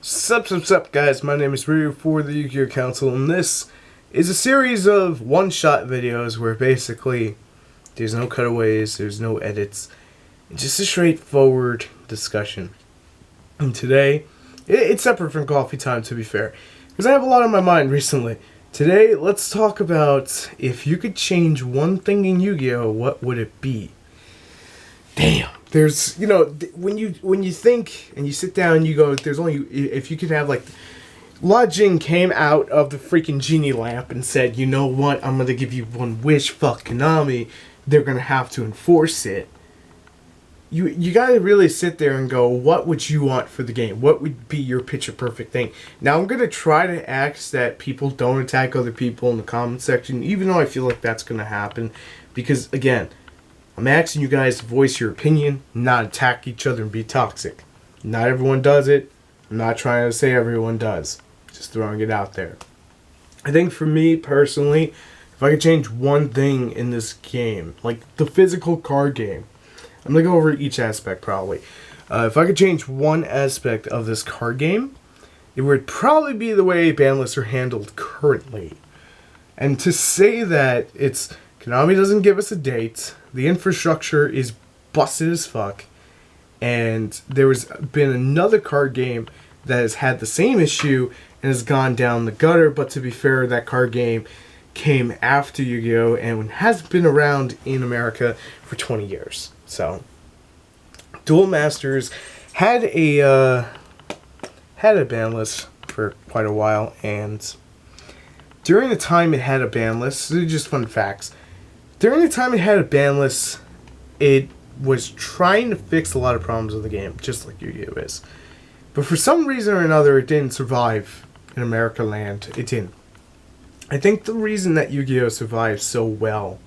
Sup, guys, my name is Ryu for the Yugioh and this is a series of one-shot videos where basically there's no cutaways, there's no edits, it's just a straightforward discussion. And today, it's separate from coffee time, to be fair, because I have a lot on my mind recently. Today, let's talk about if you could change one thing in Yu-Gi-Oh, what would it be? Damn. There's, when you think and you sit down and you go, there's only, if you could have, like, Lodging came out of the freaking genie lamp and said, you know what, I'm going to give you one wish, fuck Konami, they're going to have to enforce it. You got to really sit there and go, what would you want for the game? What would be your picture perfect thing? Now, I'm going to try to ask that people don't attack other people in the comment section, even though I feel like that's going to happen, because, again, I'm asking you guys to voice your opinion, not attack each other and be toxic. Not everyone does it. I'm not trying to say everyone does. Just throwing it out there. I think for me, personally, if I could change one thing in this game, like the physical card game, I'm going to go over each aspect probably. If I could change one aspect of this card game, it would probably be the way ban lists are handled currently. And to say that it's Konami doesn't give us a date, the infrastructure is busted as fuck, and there's been another card game that has had the same issue and has gone down the gutter, but to be fair, that card game came after Yu-Gi-Oh! And hasn't been around in America for 20 years. So, Duel Masters had a ban list for quite a while, and during the time it had a ban list, these are just fun facts. During the time it had a ban list, it was trying to fix a lot of problems with the game, just like Yu-Gi-Oh! Is. But for some reason or another, it didn't survive in America land. It didn't. I think the reason that Yu-Gi-Oh! Survives so well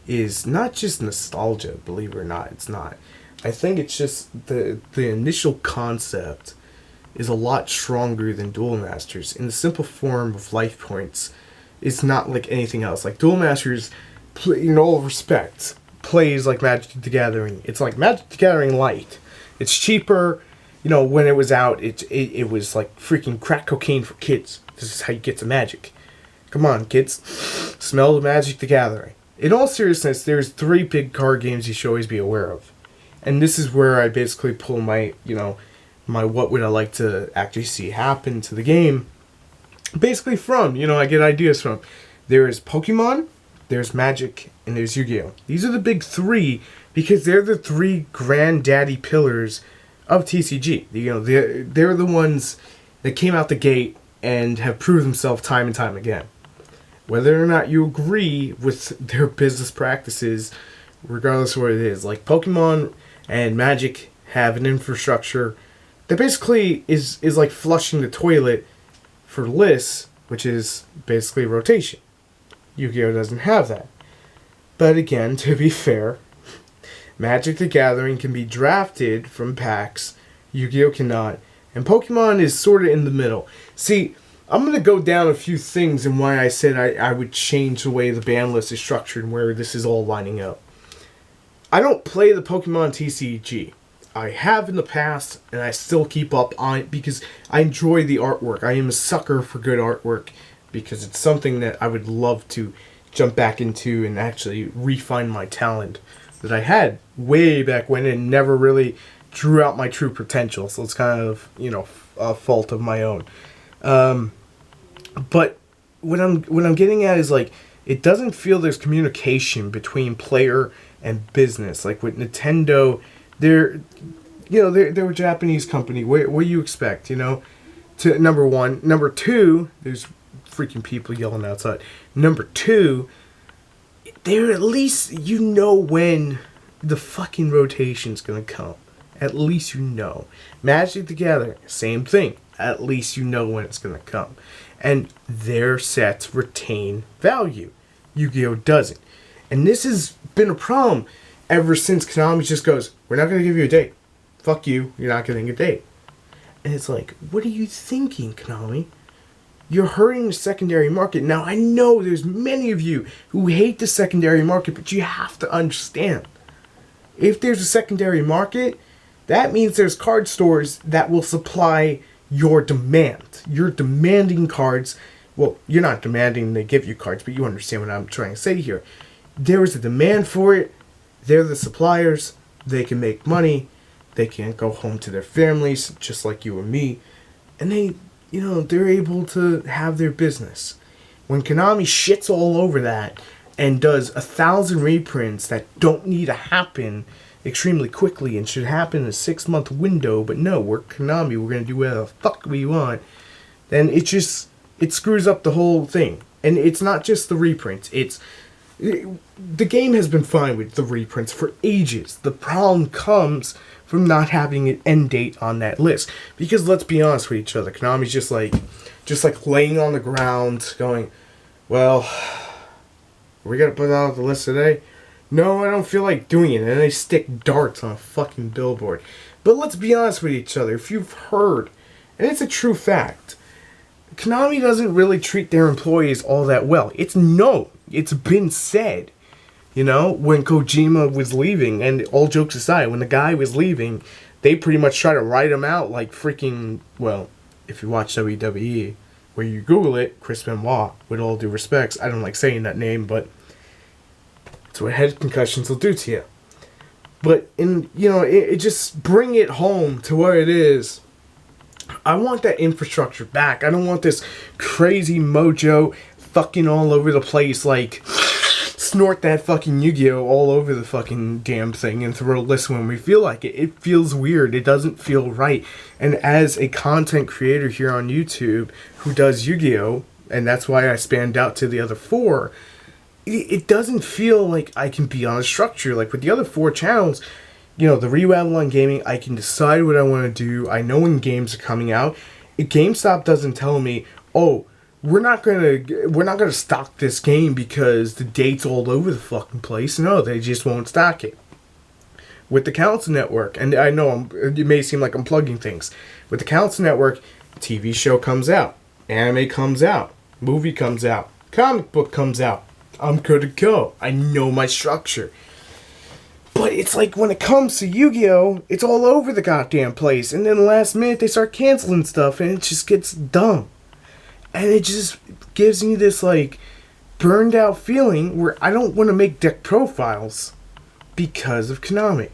is not just nostalgia, believe it or not, it's not. I think it's just the initial concept is a lot stronger than Duel Masters. In the simple form of life points, it's not like anything else. Like Duel Masters, in all respect, plays like Magic the Gathering. It's like Magic the Gathering light. It's cheaper. When it was out, it was like freaking crack cocaine for kids. This is how you get to Magic. Come on, kids. Smell the Magic the Gathering. In all seriousness, there's 3 big card games you should always be aware of. And this is where I basically pull my, my what would I like to actually see happen to the game. Basically from, I get ideas from. There is Pokemon, there's Magic, and there's Yu-Gi-Oh! These are the big 3 because they're the 3 granddaddy pillars of TCG. They're the ones that came out the gate and have proved themselves time and time again. Whether or not you agree with their business practices, regardless of what it is, like Pokemon and Magic have an infrastructure that basically is like flushing the toilet for lists, which is basically rotation. Yu-Gi-Oh! Doesn't have that. But again, to be fair, Magic the Gathering can be drafted from packs, Yu-Gi-Oh! Cannot, and Pokemon is sort of in the middle. See, I'm going to go down a few things and why I said I would change the way the ban list is structured and where this is all lining up. I don't play the Pokemon TCG. I have in the past, and I still keep up on it because I enjoy the artwork. I am a sucker for good artwork because it's something that I would love to jump back into and actually refine my talent that I had way back when and never really drew out my true potential. So it's kind of, a fault of my own. But what I'm getting at is, like, it doesn't feel there's communication between player and business. Like with Nintendo, they're a Japanese company. What do you expect, to number one. Number two, there's freaking people yelling outside. Number two, they're at least, when the fucking rotation's gonna come. At least Magic the Gathering, same thing. At least when it's gonna come. And their sets retain value. Yu-Gi-Oh! Doesn't. And this has been a problem ever since Konami just goes, we're not gonna give you a date. Fuck you, you're not getting a date. And it's like, what are you thinking, Konami? You're hurting the secondary market. Now, I know there's many of you who hate the secondary market, but you have to understand. If there's a secondary market, that means there's card stores that will supply your demand. You're demanding cards. Well, you're not demanding they give you cards, but you understand what I'm trying to say here. There is a demand for it. They're the suppliers. They can make money. They can go home to their families, just like you and me. And they, they're able to have their business. When Konami shits all over that and does 1,000 reprints that don't need to happen extremely quickly and should happen in a 6-month window, but no, we're Konami, we're going to do whatever the fuck we want, then it screws up the whole thing. And it's not just the reprints. The game has been fine with the reprints for ages. The problem comes from not having an end date on that list. Because let's be honest with each other, Konami's just like laying on the ground going, well, are we going to put out the list today? No, I don't feel like doing it. And they stick darts on a fucking billboard. But let's be honest with each other. If you've heard, and it's a true fact, Konami doesn't really treat their employees all that well. It's known. It's been said. When Kojima was leaving, and all jokes aside, when the guy was leaving, they pretty much try to write him out like freaking, well, if you watch WWE, where you Google it, Chris Benoit, with all due respects. I don't like saying that name, but it's what head concussions will do to you. But, it just bring it home to what it is. I want that infrastructure back. I don't want this crazy mojo fucking all over the place, like snort that fucking Yu-Gi-Oh all over the fucking damn thing and throw lists when we feel like it. It feels weird. It doesn't feel right. And as a content creator here on YouTube who does Yu-Gi-Oh, and that's why I spanned out to the other 4, it doesn't feel like I can be on a structure. Like with the other 4 channels, the RyuAvalonGaming, I can decide what I want to do. I know when games are coming out. GameStop doesn't tell me, oh, we're not gonna stock this game because the date's all over the fucking place. No, they just won't stock it. With the TheCouncilNetwork, and I know it may seem like I'm plugging things. With the TheCouncilNetwork, TV show comes out, anime comes out, movie comes out, comic book comes out. I'm good to go. I know my structure. But it's like when it comes to Yu-Gi-Oh, it's all over the goddamn place. And then the last minute they start canceling stuff and it just gets dumb. And it just gives me this like burned out feeling where I don't want to make deck profiles because of Konami.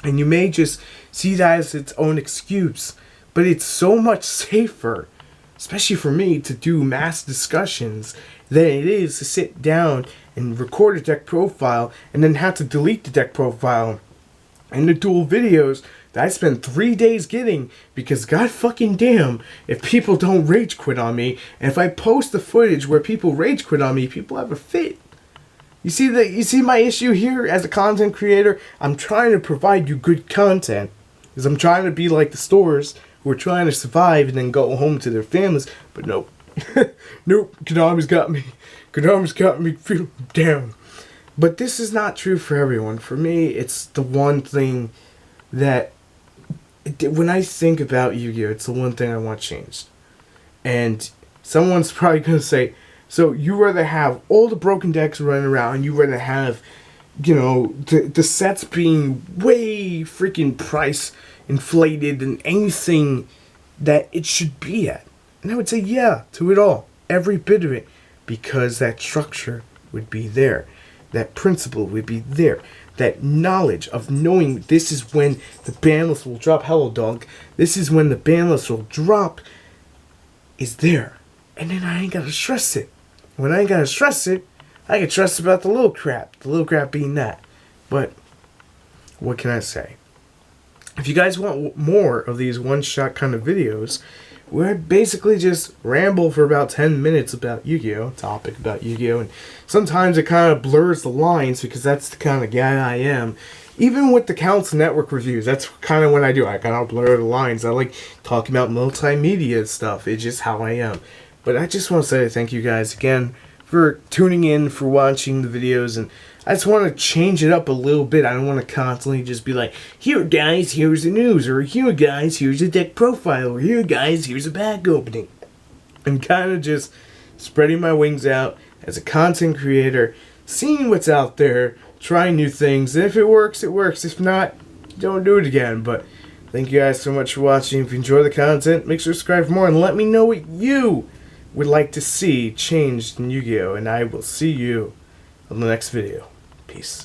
And you may just see that as its own excuse. But it's so much safer, especially for me, to do mass discussions than it is to sit down and record a deck profile and then have to delete the deck profile and the dual videos that I spend 3 days getting because god fucking damn if people don't rage quit on me, and if I post the footage where people rage quit on me, people have a fit. You see my issue here as a content creator? I'm trying to provide you good content because I'm trying to be like the stores who are trying to survive and then go home to their families, but nope. Nope, Konami's got me feeling down. But this is not true for everyone. For me, it's the one thing that, when I think about Yu-Gi-Oh, it's the one thing I want changed. And someone's probably going to say, so you rather have all the broken decks running around, and you rather have, the sets being way freaking price inflated than anything that it should be at. And I would say, yeah, to it all. Every bit of it. Because that structure would be there. That principle would be there. That knowledge of knowing this is when the ban list will drop. Hello, dog. This is when the ban list will drop. Is there. And then I ain't got to stress it. When I ain't got to stress it, I can stress about the little crap. The little crap being that. But, what can I say? If you guys want more of these one-shot kind of videos, where I basically just ramble for about 10 minutes about Yu-Gi-Oh! Topic about Yu-Gi-Oh! And sometimes it kind of blurs the lines because that's the kind of guy I am. Even with the TheCouncilNetwork reviews, that's kind of what I do. I kind of blur the lines. I like talking about multimedia stuff. It's just how I am. But I just want to say thank you guys again for tuning in, for watching the videos, and I just want to change it up a little bit. I don't want to constantly just be like, here guys, here's the news, or here guys, here's a deck profile, or here guys, here's a pack opening. I'm kind of just spreading my wings out as a content creator, seeing what's out there, trying new things, and if it works, it works. If not, don't do it again. But Thank you guys so much for watching. If you enjoy the content, make sure to subscribe for more and let me know what you would like to see changed in Yu-Gi-Oh! And I will see you on the next video. Peace.